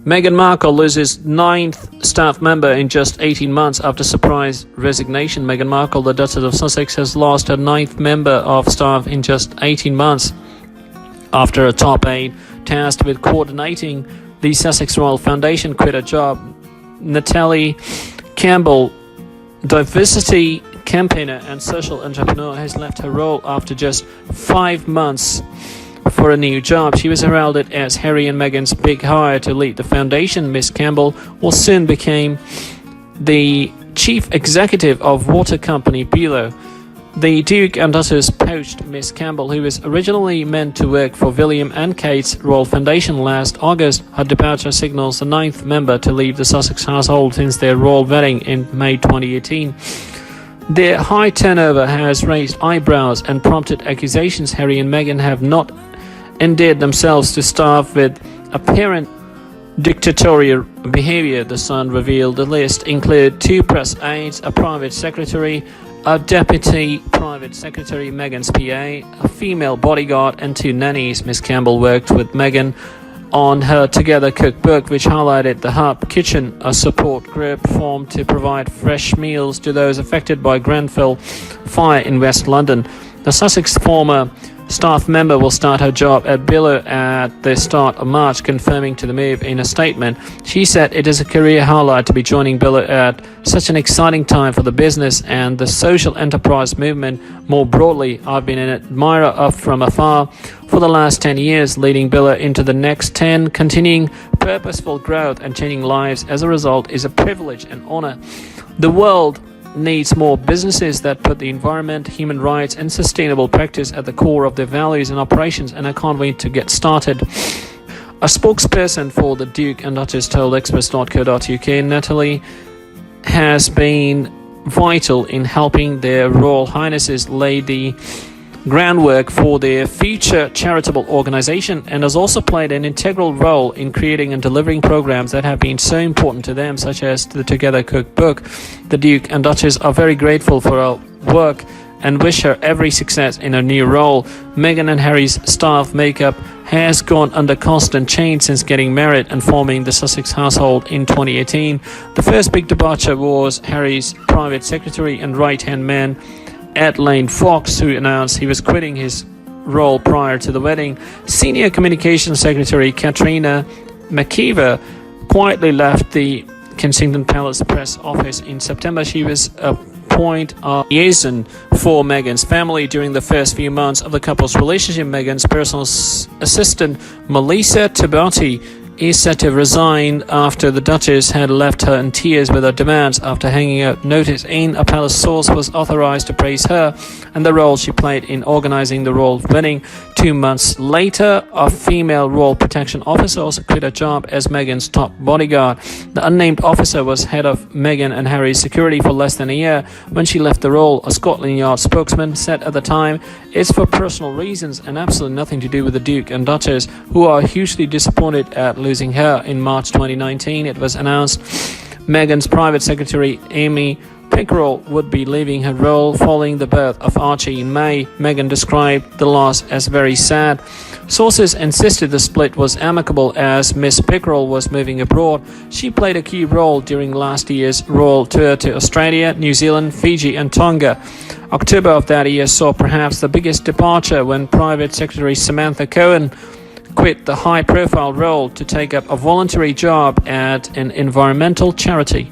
Meghan Markle loses ninth staff member in just 18 months after surprise resignation. Meghan Markle, the Duchess of Sussex, has lost her ninth member of staff in just 18 months after a top aide tasked with coordinating the Sussex Royal Foundation quit her job. Natalie Campbell, diversity campaigner and social entrepreneur, has left her role after just 5 months for a new job. She was heralded as Harry and Meghan's big hire to lead the foundation. Miss Campbell will soon become the chief executive of water company Below. The Duke and Duchess poached Miss Campbell, who was originally meant to work for William and Kate's Royal Foundation last August. Her departure signals the ninth member to leave the Sussex household since their royal wedding in May 2018. Their high turnover has raised eyebrows and prompted accusations Harry and Meghan have not endeared themselves to staff with apparent dictatorial behavior. The Sun revealed the list included 2 press aides, a private secretary, a deputy private secretary, Meghan's PA, a female bodyguard, and 2 nannies. Miss Campbell worked with Meghan on her Together cookbook, which highlighted the Hub Kitchen, a support group formed to provide fresh meals to those affected by Grenfell fire in West London. The Sussex former staff member will start her job at Below at the start of March, confirming to the move in a statement. She said it is a career highlight to be joining Below at such an exciting time for the business and the social enterprise movement more broadly. I've been an admirer of from afar for the last 10 years, leading Below into the next 10. Continuing purposeful growth and changing lives as a result is a privilege and honor. The world needs more businesses that put the environment, human rights, and sustainable practice at the core of their values and operations, and I can't wait to get started. A spokesperson for the Duke and Duchess told express.co.uk Natalie has been vital in helping their Royal Highnesses lay the groundwork for their future charitable organization and has also played an integral role in creating and delivering programs that have been so important to them, such as the Together cookbook. The Duke and Duchess are very grateful for her work and wish her every success in her new role. Meghan and Harry's staff makeup has gone under constant change since getting married and forming the Sussex household in 2018. The first big departure was Harry's private secretary and right-hand man, Ed Lane Fox, who announced he was quitting his role prior to the wedding. Senior Communications Secretary Katrina McKeever quietly left the Kensington Palace press office in September. She was a point of liaison for Meghan's family during the first few months of the couple's relationship. Meghan's personal assistant, Melissa Tabati, is set to resign after the Duchess had left her in tears with her demands after hanging out notice in a palace source was authorized to praise her and the role she played in organizing the royal wedding. 2 months later, a female royal protection officer also quit her job as Meghan's top bodyguard. The unnamed officer was head of Meghan and Harry's security for less than a year when she left the role. A Scotland Yard spokesman said at the time, "It's for personal reasons and absolutely nothing to do with the Duke and Duchess, who are hugely disappointed at losing her." In March 2019, it was announced Meghan's private secretary, Amy Pickerel, would be leaving her role following the birth of Archie in May. Meghan described the loss as very sad. Sources insisted the split was amicable as Miss Pickerel was moving abroad. She played a key role during last year's royal tour to Australia, New Zealand, Fiji and Tonga. October of that year saw perhaps the biggest departure when Private Secretary Samantha Cohen quit the high-profile role to take up a voluntary job at an environmental charity.